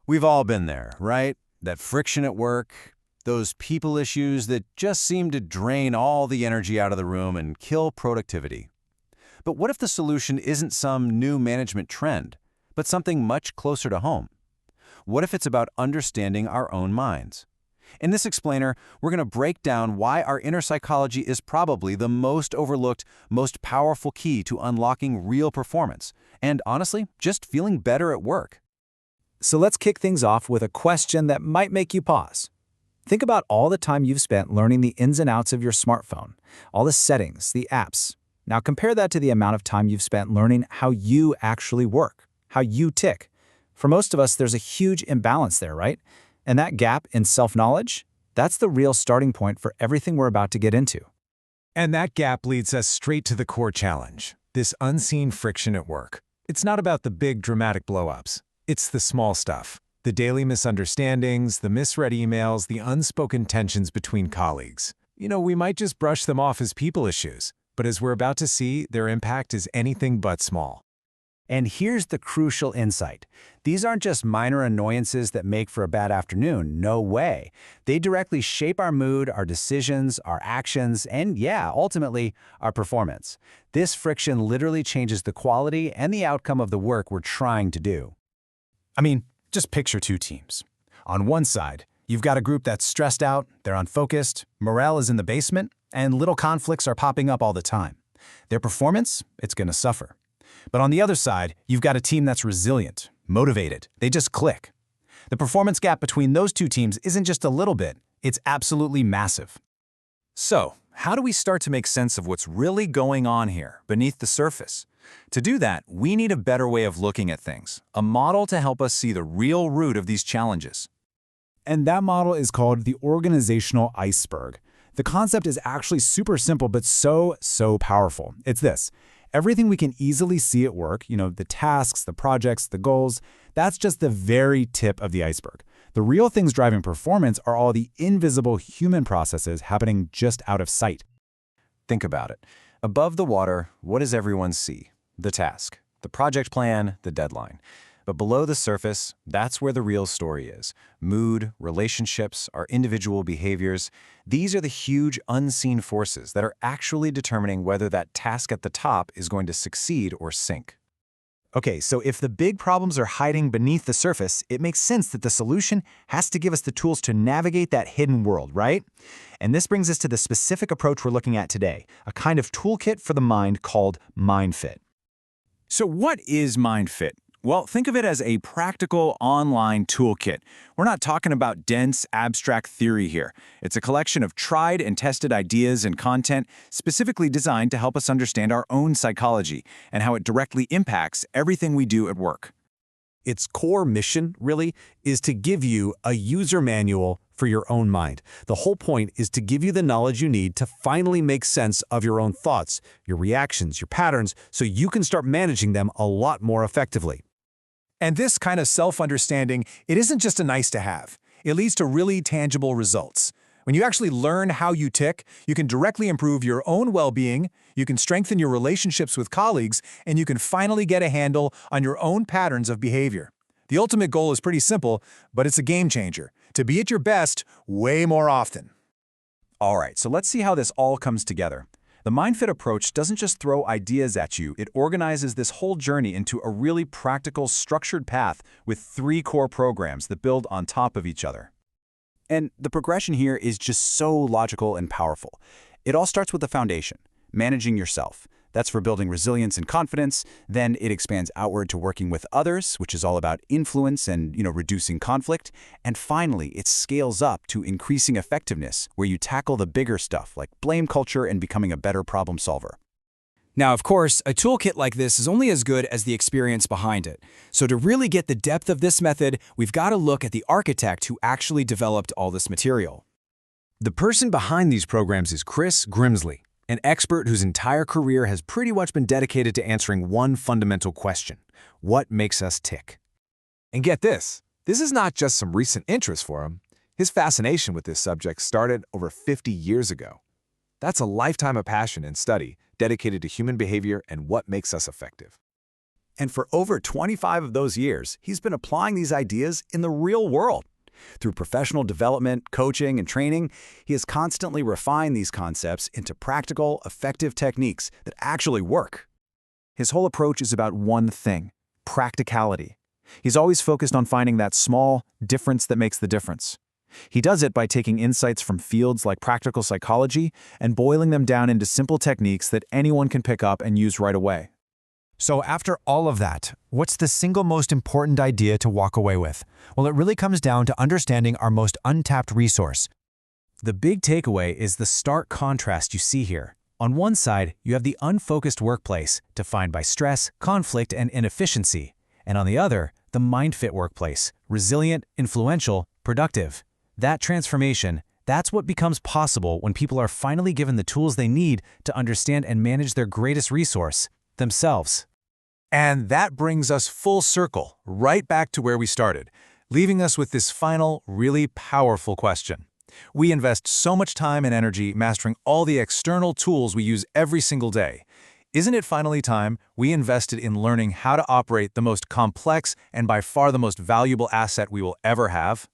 We've all been there, right? That friction at work, those people issues that just seem to drain all the energy out of the room and kill productivity. But what if the solution isn't some new management trend, but something much closer to home? What if it's about understanding our own minds? In this explainer, we're going to break down why our inner psychology is probably the most overlooked, most powerful key to unlocking real performance, and honestly, just feeling better at work. So let's kick things off with a question that might make you pause. Think about all the time you've spent learning the ins and outs of your smartphone, all the settings, the apps. Now compare that to the amount of time you've spent learning how you actually work, how you tick. For most of us, there's a huge imbalance there, right? And that gap in self-knowledge, that's the real starting point for everything we're about to get into. And that gap leads us straight to the core challenge, this unseen friction at work. It's not about the big dramatic blow-ups. It's the small stuff, the daily misunderstandings, the misread emails, the unspoken tensions between colleagues. We might just brush them off as people issues, but as we're about to see, their impact is anything but small. And here's the crucial insight. These aren't just minor annoyances that make for a bad afternoon. No way. They directly shape our mood, our decisions, our actions, and ultimately, our performance. This friction literally changes the quality and the outcome of the work we're trying to do. I mean, just picture two teams. On one side, you've got a group that's stressed out, they're unfocused, morale is in the basement, and little conflicts are popping up all the time. Their performance, it's going to suffer. But on the other side, you've got a team that's resilient, motivated, they just click. The performance gap between those two teams isn't just a little bit, it's absolutely massive. So, how do we start to make sense of what's really going on here, beneath the surface? To do that, we need a better way of looking at things, a model to help us see the real root of these challenges. And that model is called the organizational iceberg. The concept is actually super simple, but so powerful. It's this. Everything we can easily see at work, the tasks, the projects, the goals, that's just the very tip of the iceberg. The real things driving performance are all the invisible human processes happening just out of sight. Think about it. Above the water, what does everyone see? The task, the project plan, the deadline. But below the surface, that's where the real story is. Mood, relationships, our individual behaviors. These are the huge unseen forces that are actually determining whether that task at the top is going to succeed or sink. Okay, so if the big problems are hiding beneath the surface, it makes sense that the solution has to give us the tools to navigate that hidden world, right? And this brings us to the specific approach we're looking at today, a kind of toolkit for the mind called MindFit. So what is MindFit? Well, think of it as a practical online toolkit. We're not talking about dense, abstract theory here. It's a collection of tried and tested ideas and content specifically designed to help us understand our own psychology and how it directly impacts everything we do at work. Its core mission, really, is to give you a user manual for your own mind. The whole point is to give you the knowledge you need to finally make sense of your own thoughts, your reactions, your patterns, so you can start managing them a lot more effectively. And this kind of self-understanding, it isn't just a nice to have. It leads to really tangible results. When you actually learn how you tick, you can directly improve your own well-being, you can strengthen your relationships with colleagues, and you can finally get a handle on your own patterns of behavior. The ultimate goal is pretty simple, but it's a game changer. To be at your best way more often. All right, so let's see how this all comes together. The MindFit approach doesn't just throw ideas at you, it organizes this whole journey into a really practical, structured path with 3 core programs that build on top of each other. And the progression here is just so logical and powerful. It all starts with the foundation, managing yourself. That's for building resilience and confidence. Then it expands outward to working with others, which is all about influence and, reducing conflict. And finally, it scales up to increasing effectiveness, where you tackle the bigger stuff like blame culture and becoming a better problem solver. Now, of course, a toolkit like this is only as good as the experience behind it. So to really get the depth of this method, we've got to look at the architect who actually developed all this material. The person behind these programs is Chris Grimsley, an expert whose entire career has pretty much been dedicated to answering one fundamental question: what makes us tick? And get this is not just some recent interest for him. His fascination with this subject started over 50 years ago. That's a lifetime of passion and study dedicated to human behavior and what makes us effective. And for over 25 of those years, he's been applying these ideas in the real world. Through professional development, coaching, and training, he has constantly refined these concepts into practical, effective techniques that actually work. His whole approach is about one thing: practicality. He's always focused on finding that small difference that makes the difference. He does it by taking insights from fields like practical psychology and boiling them down into simple techniques that anyone can pick up and use right away. So after all of that, what's the single most important idea to walk away with? Well, it really comes down to understanding our most untapped resource. The big takeaway is the stark contrast you see here. On one side, you have the unfocused workplace, defined by stress, conflict, and inefficiency. And on the other, the MindFit workplace, resilient, influential, productive. That transformation, that's what becomes possible when people are finally given the tools they need to understand and manage their greatest resource, themselves. And that brings us full circle, right back to where we started, leaving us with this final, really powerful question. We invest so much time and energy mastering all the external tools we use every single day. Isn't it finally time we invested in learning how to operate the most complex and by far the most valuable asset we will ever have?